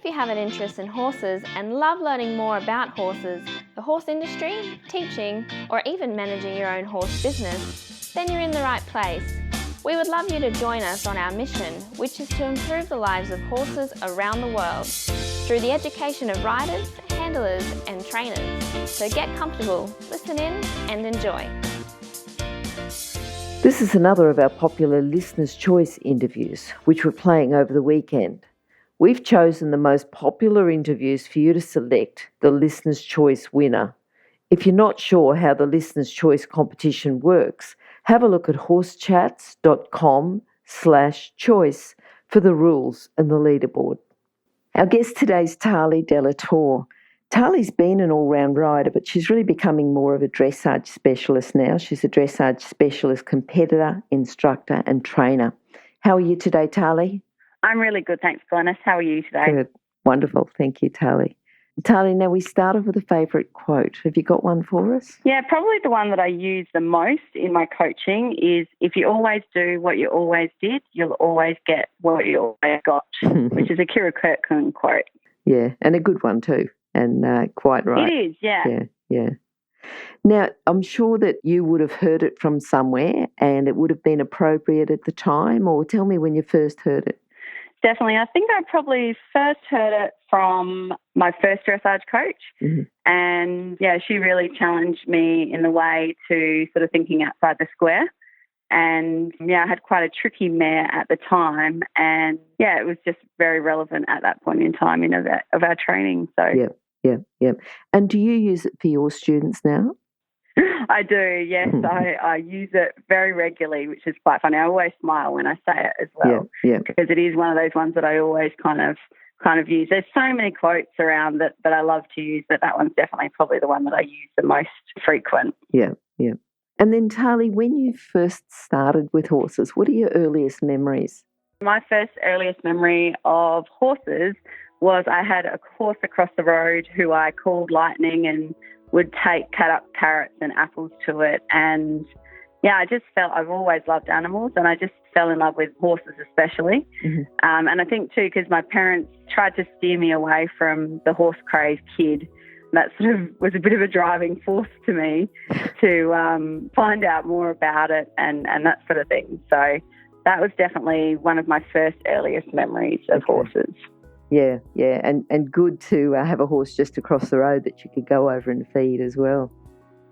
if you have an interest in horses and love learning more about horses, the horse industry, teaching, or even managing your own horse business, then you're in the right place. We would love you to join us on our mission, which is to improve the lives of horses around the world through the education of riders, handlers, and trainers. So get comfortable, listen in, and enjoy. This is another of our popular Listener's Choice interviews, which we're playing over the weekend. We've chosen the most popular interviews for you to select the Listener's Choice winner. If you're not sure how the Listener's Choice competition works, have a look at horsechats.com/choice for the rules and the leaderboard. Our guest today is Tarli DellaTorre. Tarli's been an all-round rider, but she's really becoming more of a dressage specialist now. She's a dressage specialist competitor, instructor and trainer. How are you today, Tarli? I'm really good, thanks, Glenys. How are you today? Good. Wonderful. Thank you, Tarli. Tarli, now we start off with a favourite quote. Have you got one for us? Yeah, probably the one that I use the most in my coaching is, if you always do what you always did, you'll always get what you always got, which is a Kira Kirkland quote. Yeah, and a good one too. And quite right. It is, yeah. Yeah. Now, I'm sure that you would have heard it from somewhere and it would have been appropriate at the time, or tell me when you first heard it. Definitely. I think I probably first heard it from my first dressage coach. Mm-hmm. And, yeah, she really challenged me in the way to sort of thinking outside the square. And, yeah, I had quite a tricky mare at the time. And, yeah, it was just very relevant at that point in time of our training. So Yeah. And do you use it for your students now? I do, yes. I use it very regularly, which is quite funny. I always smile when I say it as well, because it is one of those ones that I always kind of use. There's so many quotes around that I love to use, but that one's definitely probably the one that I use the most frequent. Yeah. And then, Tarli, when you first started with horses, what are your earliest memories? My first earliest memory of horses was I had a horse across the road who I called Lightning and would take cut up carrots and apples to it. And, yeah, I just felt I've always loved animals and I just fell in love with horses especially. Mm-hmm. And I think, too, because my parents tried to steer me away from the horse-crazed kid. That sort of was a bit of a driving force to me to find out more about it and that sort of thing. So that was definitely one of my first earliest memories of horses. Yeah, and good to have a horse just across the road that you could go over and feed as well.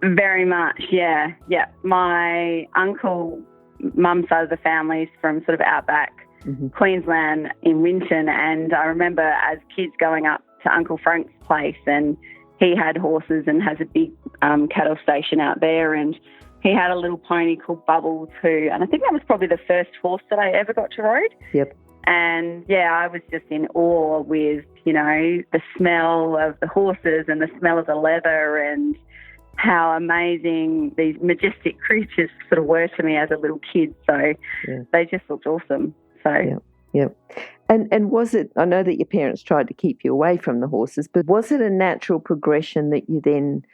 Very much, yeah. My uncle, mum's side of the family's from sort of outback Queensland in Winton, and I remember as kids going up to Uncle Frank's place, and he had horses and has a big cattle station out there, and he had a little pony called Bubble too, and I think that was probably the first horse that I ever got to ride. Yep. And, yeah, I was just in awe with, the smell of the horses and the smell of the leather and how amazing these majestic creatures sort of were to me as a little kid. So they just looked awesome. So Yeah. And was it, I know that your parents tried to keep you away from the horses, but was it a natural progression that you then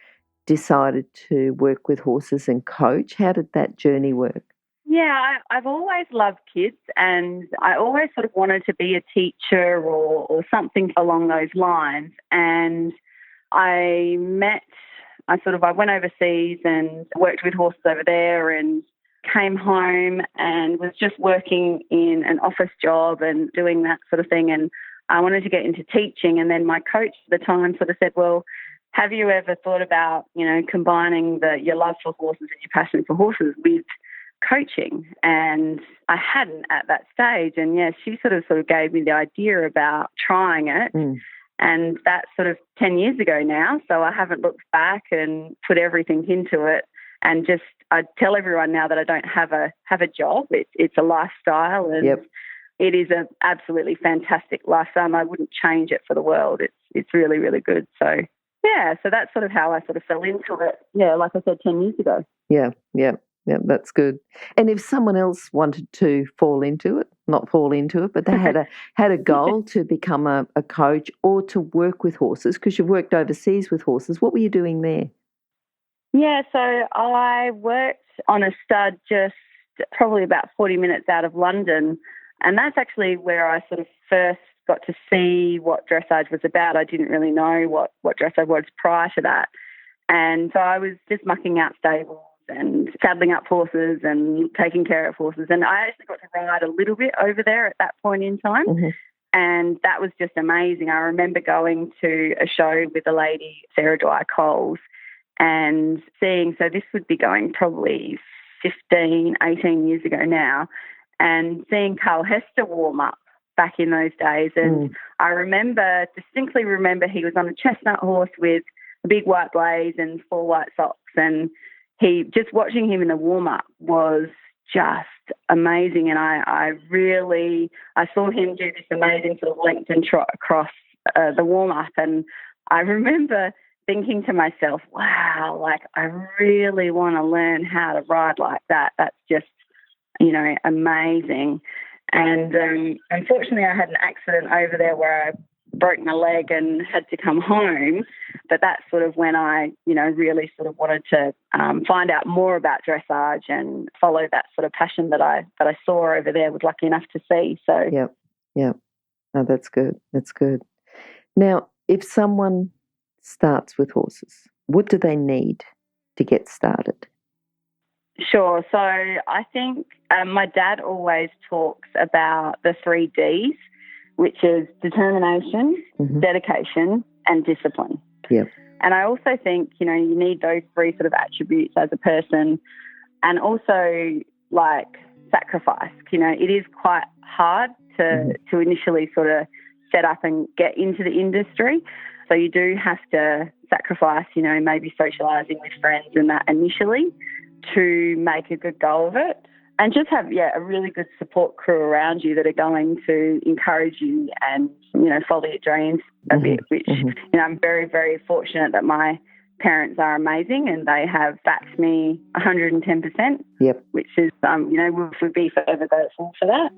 decided to work with horses and coach? How did that journey work? Yeah, I've always loved kids and I always sort of wanted to be a teacher or something along those lines. And I went overseas and worked with horses over there and came home and was just working in an office job and doing that sort of thing. And I wanted to get into teaching. And then my coach at the time sort of said, well, have you ever thought about, combining your love for horses and your passion for horses with coaching? And I hadn't at that stage. And, she sort of gave me the idea about trying it. And that's sort of 10 years ago now. So I haven't looked back and put everything into it. And just, I tell everyone now that I don't have a job. It's a lifestyle, and it is an absolutely fantastic lifestyle. And I wouldn't change it for the world. It's really, really good. So, so that's sort of how I sort of fell into it. Yeah, like I said, 10 years ago. Yeah, that's good. And if someone else wanted to not fall into it, but they had a goal to become a coach or to work with horses, because you've worked overseas with horses, what were you doing there? Yeah, so I worked on a stud just probably about 40 minutes out of London, and that's actually where I sort of first got to see what dressage was about. I didn't really know what dressage was prior to that. And so I was just mucking out stables and saddling up horses and taking care of horses. And I actually got to ride a little bit over there at that point in time. Mm-hmm. And that was just amazing. I remember going to a show with a lady, Sarah Dwyer Coles, and seeing, so this would be going probably 15, 18 years ago now, and seeing Carl Hester warm up back in those days. And I distinctly remember he was on a chestnut horse with a big white blaze and 4 white socks. And just watching him in the warm-up was just amazing. And I saw him do this amazing sort of length and trot across the warm-up. And I remember thinking to myself, wow, like I really want to learn how to ride like that. That's just, amazing. And unfortunately, I had an accident over there where I broke my leg and had to come home. But that's sort of when I, really sort of wanted to find out more about dressage and follow that sort of passion that I saw over there, was lucky enough to see. So Yep. No, that's good. That's good. Now, if someone starts with horses, what do they need to get started? Sure. So I think my dad always talks about the 3 Ds, which is determination, dedication, and discipline. Yep. And I also think, you need those 3 sort of attributes as a person, and also like sacrifice. It is quite hard to initially sort of set up and get into the industry. So you do have to sacrifice, maybe socialising with friends and that initially to make a good go of it. And just have, a really good support crew around you that are going to encourage you and, follow your dreams a bit, which, I'm very, very fortunate that my parents are amazing and they have backed me 110%, which is, would be forever grateful for that.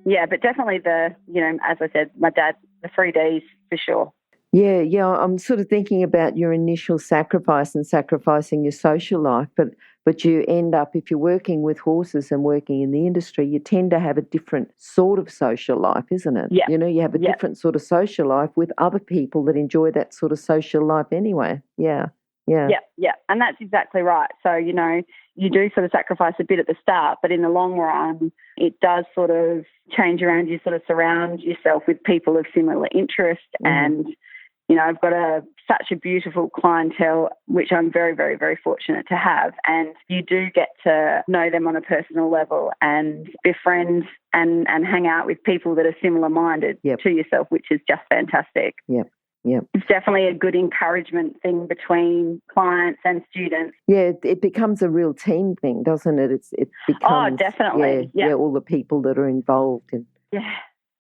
Yeah, but definitely as I said, my dad, the 3 Ds for sure. Yeah. I'm sort of thinking about your initial sacrifice and sacrificing your social life, but you end up, if you're working with horses and working in the industry, you tend to have a different sort of social life, isn't it? Yeah. You have a different sort of social life with other people that enjoy that sort of social life anyway. Yeah. And that's exactly right. So, you do sort of sacrifice a bit at the start, but in the long run, it does sort of change around. You sort of surround yourself with people of similar interest and, I've got such a beautiful clientele, which I'm very, very, very fortunate to have. And you do get to know them on a personal level and befriend and hang out with people that are similar-minded to yourself, which is just fantastic. Yep. It's definitely a good encouragement thing between clients and students. Yeah, it becomes a real team thing, doesn't it? It becomes, definitely. Yeah, all the people that are involved. Yeah.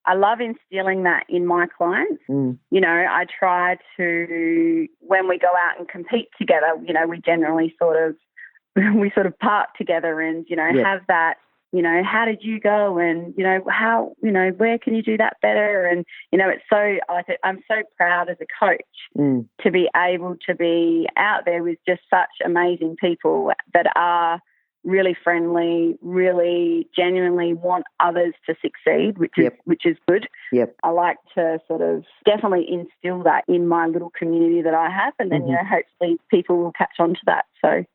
I love instilling that in my clients. I try to, when we go out and compete together, we generally sort of park together and, have that, how did you go? And, how, where can you do that better? And, it's so, I'm so proud as a coach to be able to be out there with just such amazing people that are really friendly, really genuinely want others to succeed, which is good. I like to sort of definitely instill that in my little community that I have, and then hopefully people will catch on to that. So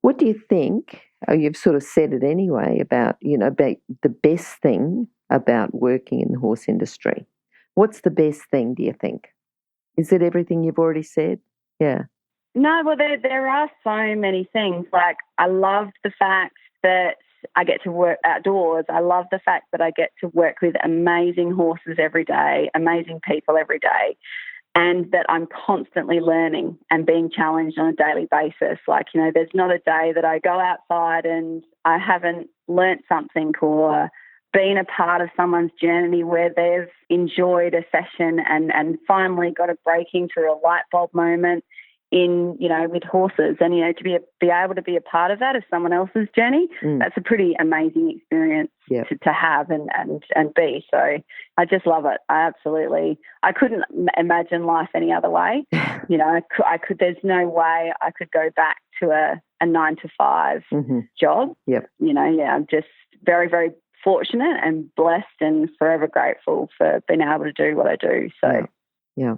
what do you think? Oh, you've sort of said it anyway about about the best thing about working in the horse industry. What's the best thing? Do you think? Is it everything you've already said? Yeah. No, well, there are so many things. Like, I love the fact that I get to work outdoors. I love the fact that I get to work with amazing horses every day, amazing people every day, and that I'm constantly learning and being challenged on a daily basis. Like, there's not a day that I go outside and I haven't learnt something or been a part of someone's journey where they've enjoyed a session and finally got a breaking through a light bulb moment in, with horses, and, to be able to be a part of that, of someone else's journey, that's a pretty amazing experience to have and be. So I just love it. I couldn't imagine life any other way. I could, there's no way I could go back to a 9 to 5 job. I'm just very, very fortunate and blessed and forever grateful for being able to do what I do. So, yeah.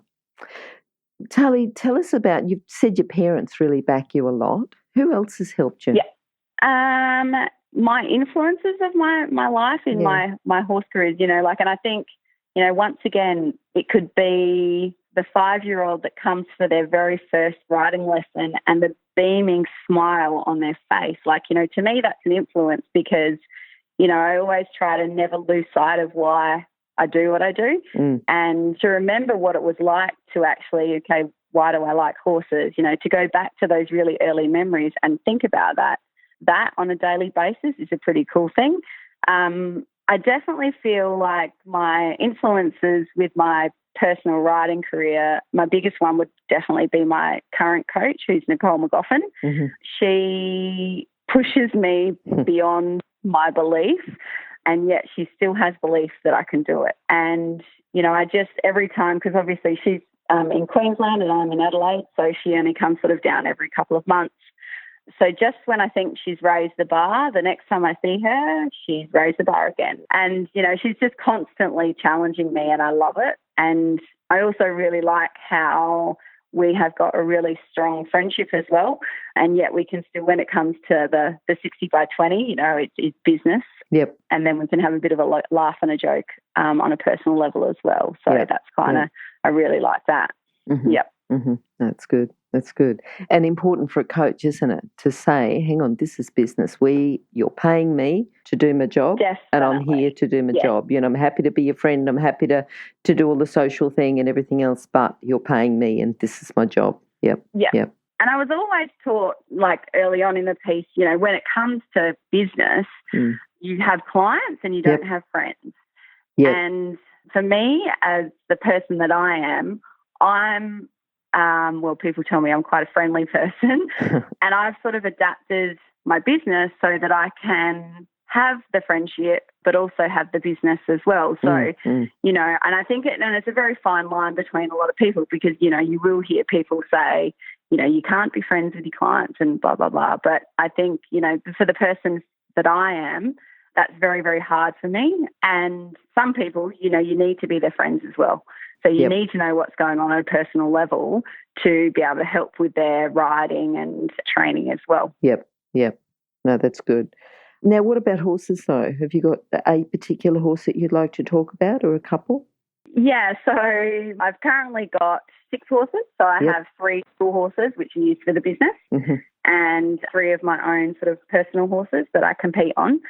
Tarli, tell us about, you've said your parents really back you a lot. Who else has helped you? Yeah. My influences of my life in my horse career, and I think, once again, it could be the 5-year-old that comes for their very first riding lesson and the beaming smile on their face. To me, that's an influence because, I always try to never lose sight of why I do what I do and to remember what it was like to actually, why do I like horses? To go back to those really early memories and think about that on a daily basis is a pretty cool thing. I definitely feel like my influences with my personal riding career, my biggest one would definitely be my current coach, who's Nicole McGoffin. Mm-hmm. She pushes me beyond my belief, and yet she still has belief that I can do it. And, I just, every time, because obviously she's in Queensland and I'm in Adelaide, so she only comes sort of down every couple of months. So just when I think she's raised the bar, the next time I see her, she's raised the bar again. And, she's just constantly challenging me and I love it. And I also really like how we have got a really strong friendship as well. And yet we can still, when it comes to the 60 by 20, it's business. Yep. And then we can have a bit of a laugh and a joke on a personal level as well. So that's kind of, I really like that. Mm-hmm. Yep. Mm-hmm. That's good. That's good. And important for a coach, isn't it? To say, hang on, this is business. You're paying me to do my job. Definitely. And I'm here to do my job. I'm happy to be your friend. I'm happy to do all the social thing and everything else, but you're paying me and this is my job. Yep. And I was always taught, early on in the piece, when it comes to business, you have clients and you don't have friends. Yep. And for me, as the person that I am, I'm people tell me I'm quite a friendly person and I've sort of adapted my business so that I can have the friendship but also have the business as well. So, and I think it's a very fine line between a lot of people because, you will hear people say, you can't be friends with your clients and blah, blah, blah. But I think, for the person that I am, that's very, very hard for me. And some people, you need to be their friends as well. So you need to know what's going on at a personal level to be able to help with their riding and training as well. Yep. No, that's good. Now, what about horses though? Have you got a particular horse that you'd like to talk about or a couple? Yeah, so I've currently got 6 horses. So I have 3 school horses, which are used for the business, and 3 of my own sort of personal horses that I compete on.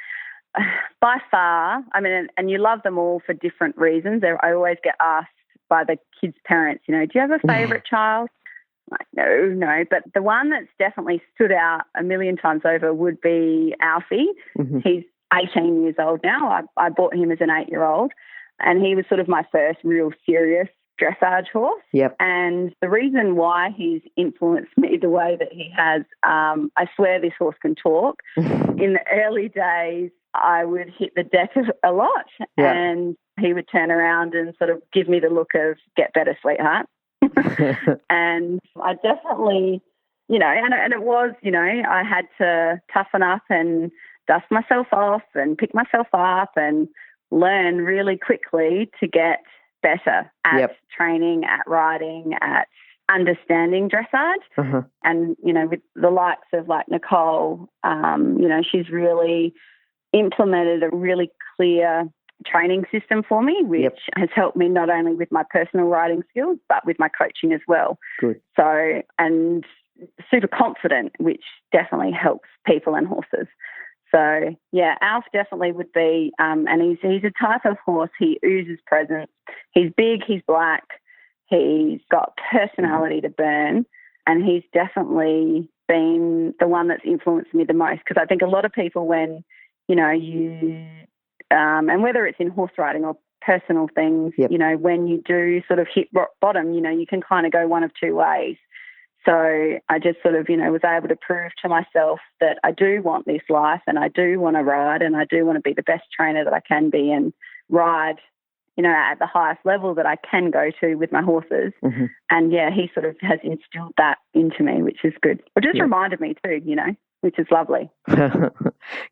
By far, and you love them all for different reasons. I always get asked by the kids' parents, do you have a favourite child? I'm like, no. But the one that's definitely stood out a million times over would be Alfie. Mm-hmm. He's 18 years old now. I bought him as an 8-year-old, and he was sort of my first real serious dressage horse. Yep. And the reason why he's influenced me the way that he has, I swear this horse can talk. In the early days, I would hit the deck a lot and he would turn around and sort of give me the look of get better, sweetheart. And I definitely, and it was, I had to toughen up and dust myself off and pick myself up and learn really quickly to get better at training, at riding, at understanding dressage. And, with the likes of Nicole, she's really implemented a really clear training system for me, which has helped me not only with my personal riding skills, but with my coaching as well. Good. So, and super confident, which definitely helps people and horses. So, Alf definitely would be, and he's a type of horse, he oozes presence. He's big, he's black, he's got personality to burn, and he's definitely been the one that's influenced me the most. Because I think a lot of people when, and whether it's in horse riding or personal things, when you do sort of hit rock bottom, you can kind of go one of 2 ways. So I just sort of, was able to prove to myself that I do want this life and I do want to ride and I do want to be the best trainer that I can be and ride, at the highest level that I can go to with my horses. And, he sort of has instilled that into me, which is good. It just reminded me too, which is lovely.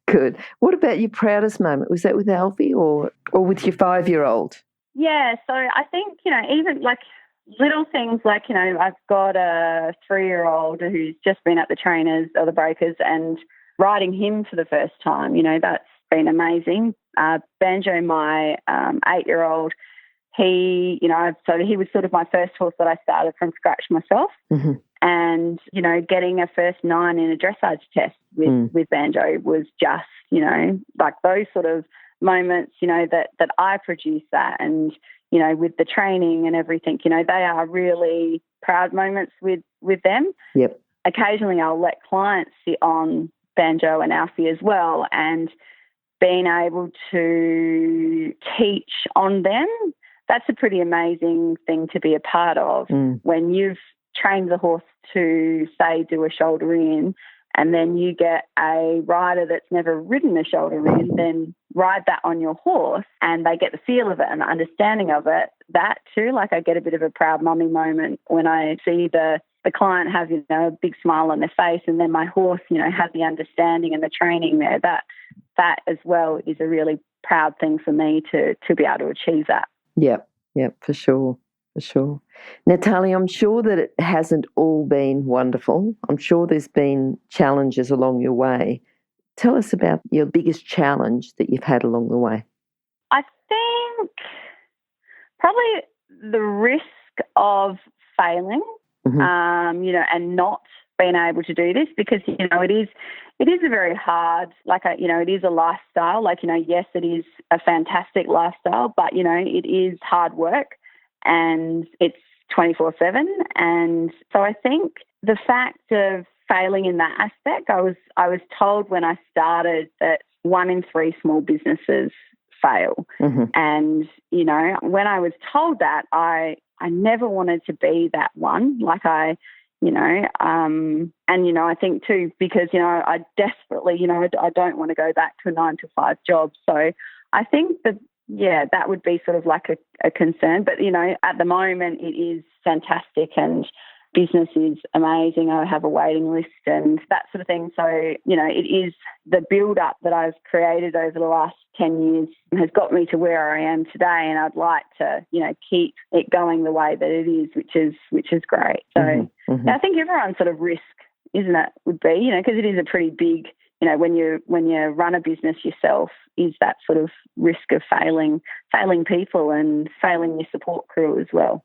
Good. What about your proudest moment? Was that with Alfie or with your 5-year-old? Yeah, so I think, even like little things like, I've got a 3-year-old who's just been at the trainers or the breakers and riding him for the first time, that's been amazing. Banjo, my 8-year-old, he was sort of my first horse that I started from scratch myself. Mm-hmm. And, getting a first 9 in a dressage test with Banjo was just, like those sort of moments, that I produce that. And, with the training and everything, they are really proud moments with them. Yep. Occasionally I'll let clients sit on Banjo and Alfie as well, and being able to teach on them, that's a pretty amazing thing to be a part of. When you've trained the horse to, say, do a shoulder in, and then you get a rider that's never ridden a shoulder in, then ride that on your horse and they get the feel of it and the understanding of it. That too, like I get a bit of a proud mummy moment when I see the client have, a big smile on their face, and then my horse, have the understanding and the training there. That as well is a really proud thing for me to be able to achieve that. Yep, for sure. For sure. Now, Tarli, I'm sure that it hasn't all been wonderful. I'm sure there's been challenges along your way. Tell us about your biggest challenge that you've had along the way. I think probably the risk of failing, and not being able to do this, because, it is a very hard, it is a lifestyle. Yes, it is a fantastic lifestyle, but, it is hard work. And it's 24/7. And so I think the fact of failing in that aspect, I was told when I started that 1 in 3 small businesses fail. Mm-hmm. And, when I was told that, I never wanted to be that one. I think too, because, I desperately, I don't want to go back to a 9-to-5 job. So I think that would be sort of like a concern. But, at the moment it is fantastic and business is amazing. I have a waiting list and that sort of thing. So, it is the build-up that I've created over the last 10 years has got me to where I am today, and I'd like to, keep it going the way that it is, which is great. So mm-hmm. I think everyone's sort of risk, isn't it, would be, because it is a pretty big, when you run a business yourself, is that sort of risk of failing people and failing your support crew as well.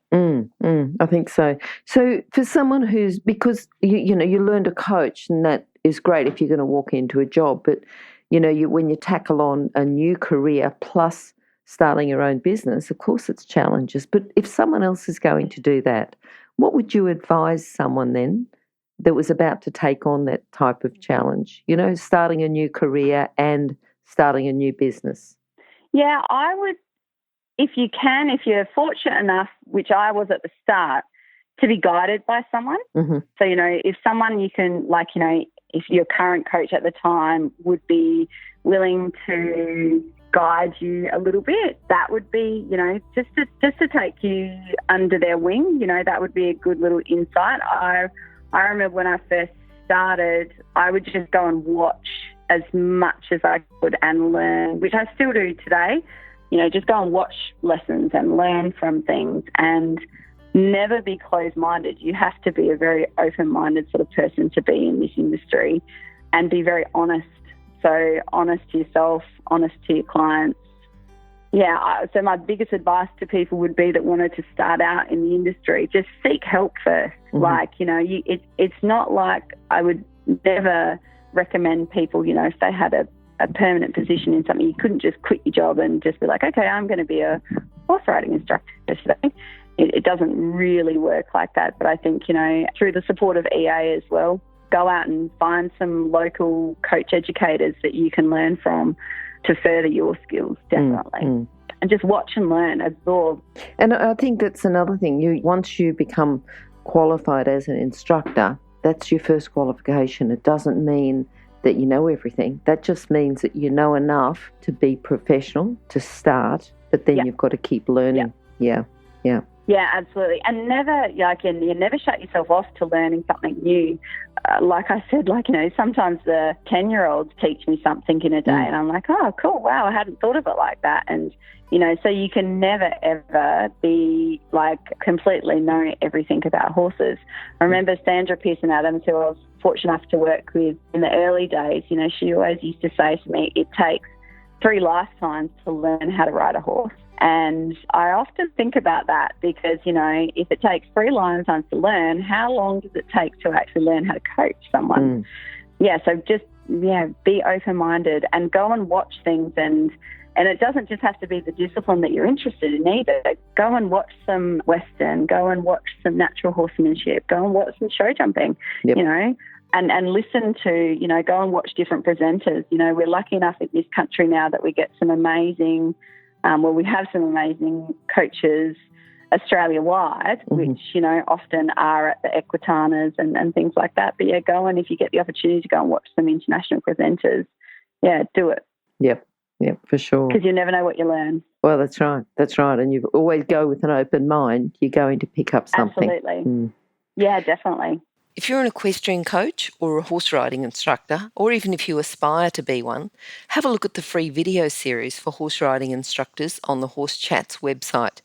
I think so. So for someone who's, because you learn to coach, and that is great if you're going to walk into a job, but when you tackle on a new career plus starting your own business, of course it's challenges. But if someone else is going to do that, what would you advise someone then that was about to take on that type of challenge, starting a new career and starting a new business? Yeah, I would, if you're fortunate enough, which I was at the start, to be guided by someone. Mm-hmm. So, if someone you can, if your current coach at the time would be willing to guide you a little bit, that would be, just to take you under their wing, that would be a good little insight. I remember when I first started, I would just go and watch as much as I could and learn, which I still do today, just go and watch lessons and learn from things and never be closed-minded. You have to be a very open-minded sort of person to be in this industry and be very honest. So honest to yourself, honest to your clients. Yeah, so my biggest advice to people would be that wanted to start out in the industry, just seek help first. Mm-hmm. It's not like I would never recommend people, if they had a permanent position in something, you couldn't just quit your job and just be like, okay, I'm going to be a horse riding instructor today. It doesn't really work like that. But I think, through the support of EA as well, go out and find some local coach educators that you can learn from to further your skills, definitely. And just watch and learn, absorb. And I think that's another thing. Once you become qualified as an instructor, that's your first qualification. It doesn't mean that you know everything. That just means that you know enough to be professional, to start, but then you've got to keep learning. Yeah. Yeah, absolutely. And never, you never shut yourself off to learning something new. Like I said, sometimes the 10-year-olds teach me something in a day and I'm like, oh, cool, wow, I hadn't thought of it like that. And, so you can never, ever be completely know everything about horses. I remember Sandra Pearson-Adams, who I was fortunate enough to work with in the early days, she always used to say to me, it takes 3 lifetimes to learn how to ride a horse. And I often think about that because, if it takes 3 lifetimes to learn, how long does it take to actually learn how to coach someone? Yeah, so just, be open-minded and go and watch things. And it doesn't just have to be the discipline that you're interested in either. Go and watch some Western, go and watch some natural horsemanship, go and watch some show jumping, and listen to, go and watch different presenters. We're lucky enough in this country now that we get some amazing we have some amazing coaches Australia-wide, which, often are at the Equitanas and things like that. But, go and if you get the opportunity to go and watch some international presenters, do it. Yep, for sure. Because you never know what you learn. Well, that's right. And you always go with an open mind. You're going to pick up something. Absolutely. Yeah, definitely. If you're an equestrian coach or a horse riding instructor, or even if you aspire to be one, have a look at the free video series for horse riding instructors on the Horse Chats website.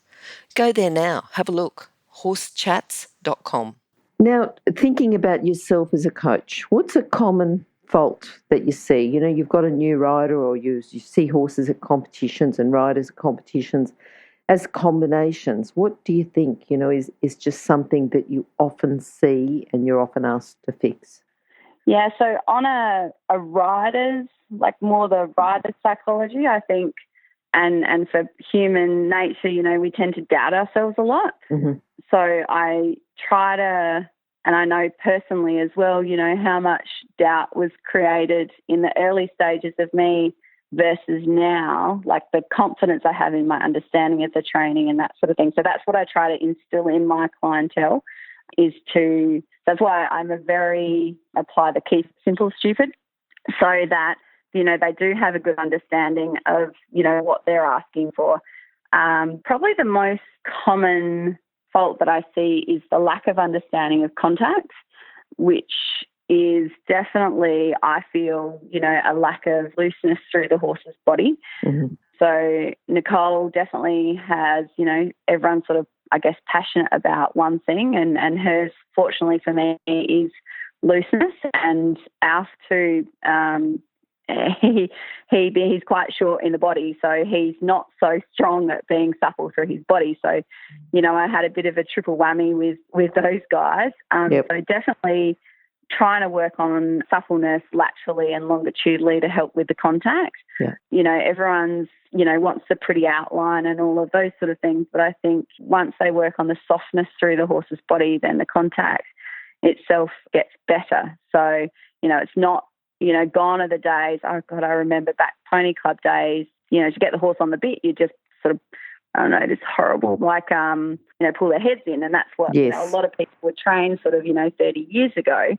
Go there now, have a look, horsechats.com. Now, thinking about yourself as a coach, what's a common fault that you see? You've got a new rider or you see horses at competitions and riders at competitions as combinations. What do you think, is just something that you often see and you're often asked to fix? Yeah, so on a rider's, more the rider psychology, I think, and for human nature, we tend to doubt ourselves a lot. So I try to, and I know personally as well, how much doubt was created in the early stages of me versus now, the confidence I have in my understanding of the training and that sort of thing. So that's what I try to instill in my clientele that's why I'm apply the keep simple stupid, so that, they do have a good understanding of, what they're asking for. Probably the most common fault that I see is the lack of understanding of contact, which is definitely, I feel, a lack of looseness through the horse's body. So Nicole definitely has, everyone's sort of, I guess, passionate about one thing, and hers, fortunately for me, is looseness. And Alf too, he's quite short in the body, so he's not so strong at being supple through his body. So, I had a bit of a triple whammy with those guys. So definitely trying to work on suppleness laterally and longitudinally to help with the contact. Everyone's, wants the pretty outline and all of those sort of things. But I think once they work on the softness through the horse's body, then the contact itself gets better. So, it's not, gone are the days, oh God, I remember back pony club days, to get the horse on the bit, you just sort of, I don't know, this horrible, pull their heads in. And that's what, a lot of people were trained sort of, 30 years ago.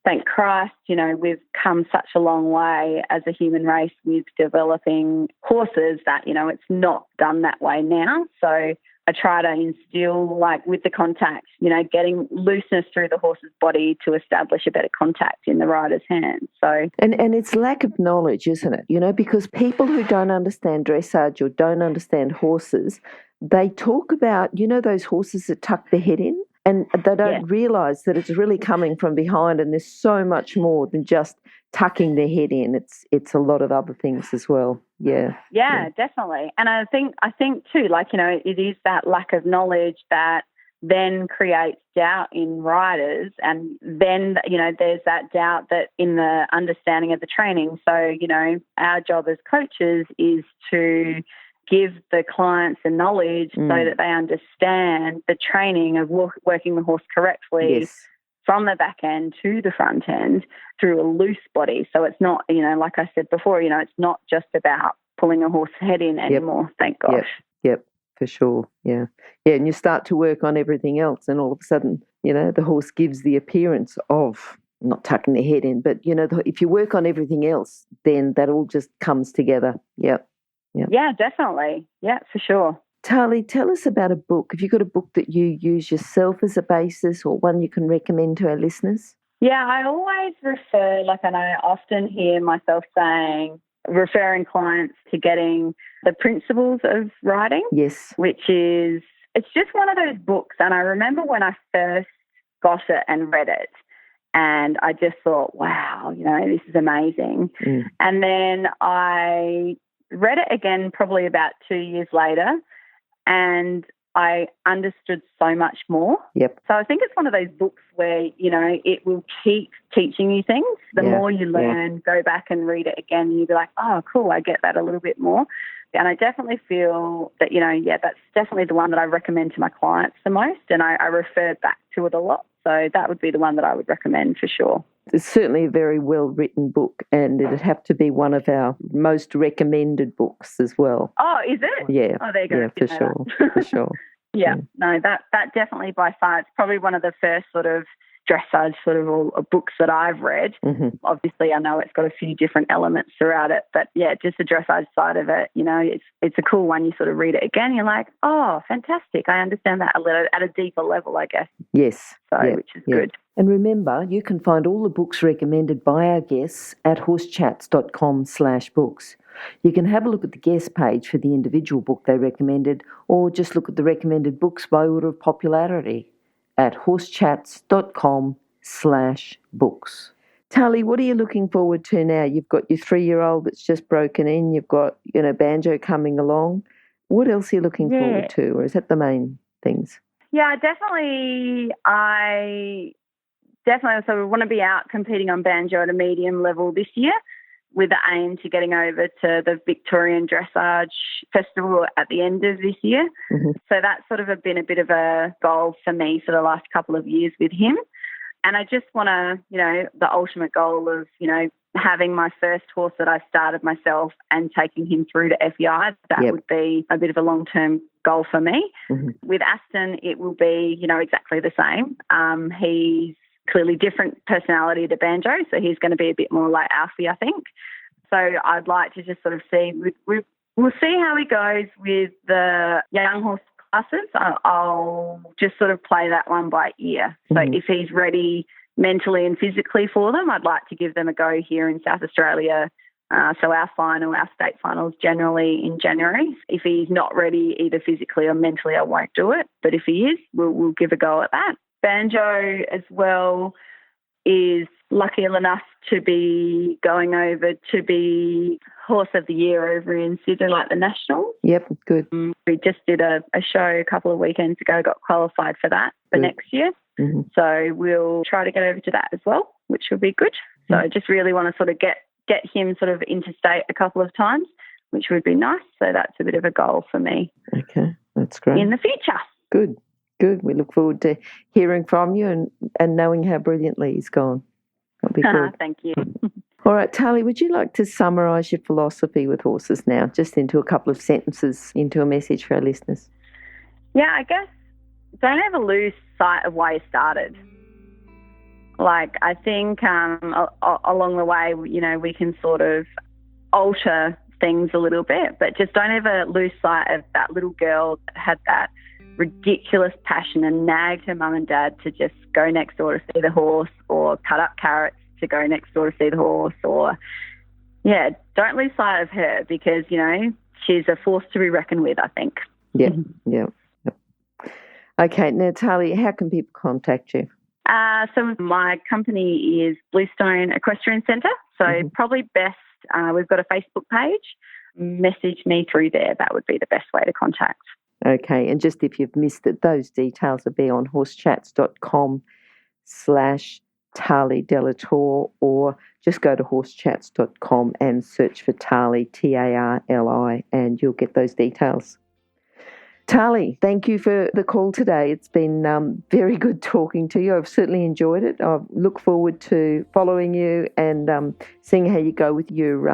Thank Christ, we've come such a long way as a human race with developing horses that, it's not done that way now. So I try to instill, with the contact, getting looseness through the horse's body to establish a better contact in the rider's hands. So, and it's lack of knowledge, isn't it? Because people who don't understand dressage or don't understand horses, they talk about, those horses that tuck their head in, and they don't realise that it's really coming from behind, and there's so much more than just tucking their head in. It's a lot of other things as well. Yeah, definitely. And I think too, it is that lack of knowledge that then creates doubt in riders, and then there's that doubt that in the understanding of the training. So our job as coaches is to give the clients the knowledge so that they understand the training of working the horse correctly from the back end to the front end through a loose body. So it's not, like I said before, it's not just about pulling a horse's head in anymore, thank gosh. Yep, for sure, yeah. Yeah, and you start to work on everything else, and all of a sudden, the horse gives the appearance of not tucking their head in, but, if you work on everything else, then that all just comes together. Yep. Yeah, definitely. Yeah, for sure. Tarli, tell us about a book. Have you got a book that you use yourself as a basis or one you can recommend to our listeners? Yeah, I always refer, and I often hear myself saying, referring clients to getting The Principles of Writing. Yes. Which is, it's just one of those books. And I remember when I first got it and read it, and I just thought, wow, this is amazing. And then I read it again probably about 2 years later, and I understood so much more. Yep. So I think it's one of those books where, it will keep teaching you things. The more you learn, go back and read it again, and you'll be like, oh, cool, I get that a little bit more. And I definitely feel that, that's definitely the one that I recommend to my clients the most, and I refer back to it a lot. So that would be the one that I would recommend for sure. It's certainly a very well-written book, and it'd have to be one of our most recommended books as well. Oh, is it? Yeah. Oh, there you go. Yeah, for sure. For sure. Yeah. No, that definitely by far, it's probably one of the first sort of dressage books that I've read. Mm-hmm. Obviously, I know it's got a few different elements throughout it, but yeah, just the dressage side of it, it's a cool one. You sort of read it again, you're like, oh, fantastic. I understand that a little at a deeper level, I guess. Yes. So, which is good. And remember, you can find all the books recommended by our guests at horsechats.com/books. You can have a look at the guest page for the individual book they recommended, or just look at the recommended books by order of popularity at horsechats.com/books. Tarli, what are you looking forward to now? You've got your 3-year-old that's just broken in. You've got, banjo coming along. What else are you looking forward to, or is that the main things? Yeah, I definitely also want to be out competing on banjo at a medium level this year, with the aim to getting over to the Victorian Dressage Festival at the end of this year. Mm-hmm. So that's sort of been a bit of a goal for me for the last couple of years with him. And I just want to, the ultimate goal of, having my first horse that I started myself and taking him through to FEI, that would be a bit of a long-term goal for me. Mm-hmm. With Aston, it will be, exactly the same. He's clearly different personality to Banjo, so he's going to be a bit more like Alfie, I think. So I'd like to just sort of see, we'll see how he goes with the young horse classes. I'll just sort of play that one by ear. So if he's ready mentally and physically for them, I'd like to give them a go here in South Australia. So our state final is generally in January. If he's not ready either physically or mentally, I won't do it. But if he is, we'll give a go at that. Banjo as well is lucky enough to be going over to be Horse of the Year over in Sydney, like the Nationals. Yep, good. We just did a show a couple of weekends ago, got qualified for that for next year. Mm-hmm. So we'll try to get over to that as well, which will be good. So I just really want to sort of get him sort of interstate a couple of times, which would be nice. So that's a bit of a goal for me. Okay, that's great. In the future. Good. We look forward to hearing from you and knowing how brilliantly he's gone. That'll be good. Thank you. All right, Tarli, would you like to summarise your philosophy with horses now, just into a couple of sentences, into a message for our listeners? Yeah, I guess don't ever lose sight of why you started. Like, I think along the way, we can sort of alter things a little bit, but just don't ever lose sight of that little girl that had that ridiculous passion and nagged her mum and dad to just go next door to see the horse, or cut up carrots to go next door to see the horse, or don't lose sight of her, because she's a force to be reckoned with, I think. Yeah. Okay, now Tarli, how can people contact you? So my company is Bluestone Equestrian Centre, so probably best, we've got a Facebook page. Message me through there. That would be the best way to contact. Okay, and just if you've missed it, those details will be on horsechats.com/Tarli DellaTorre, or just go to horsechats.com and search for Tarli, Tarli, and you'll get those details. Tarli, thank you for the call today. It's been very good talking to you. I've certainly enjoyed it. I look forward to following you and seeing how you go with your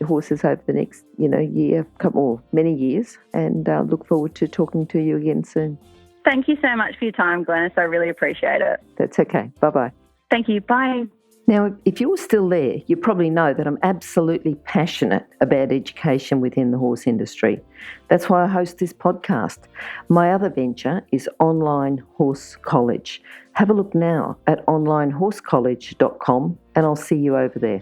horses over the next, year, many years, and look forward to talking to you again soon. Thank you so much for your time, Glenys. I really appreciate it. That's okay. Bye-bye. Thank you. Bye. Now, if you're still there, you probably know that I'm absolutely passionate about education within the horse industry. That's why I host this podcast. My other venture is Online Horse College. Have a look now at onlinehorsecollege.com and I'll see you over there.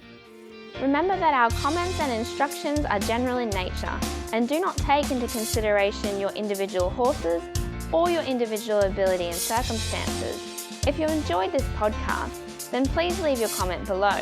Remember that our comments and instructions are general in nature and do not take into consideration your individual horses or your individual ability and circumstances. If you enjoyed this podcast, then please leave your comment below.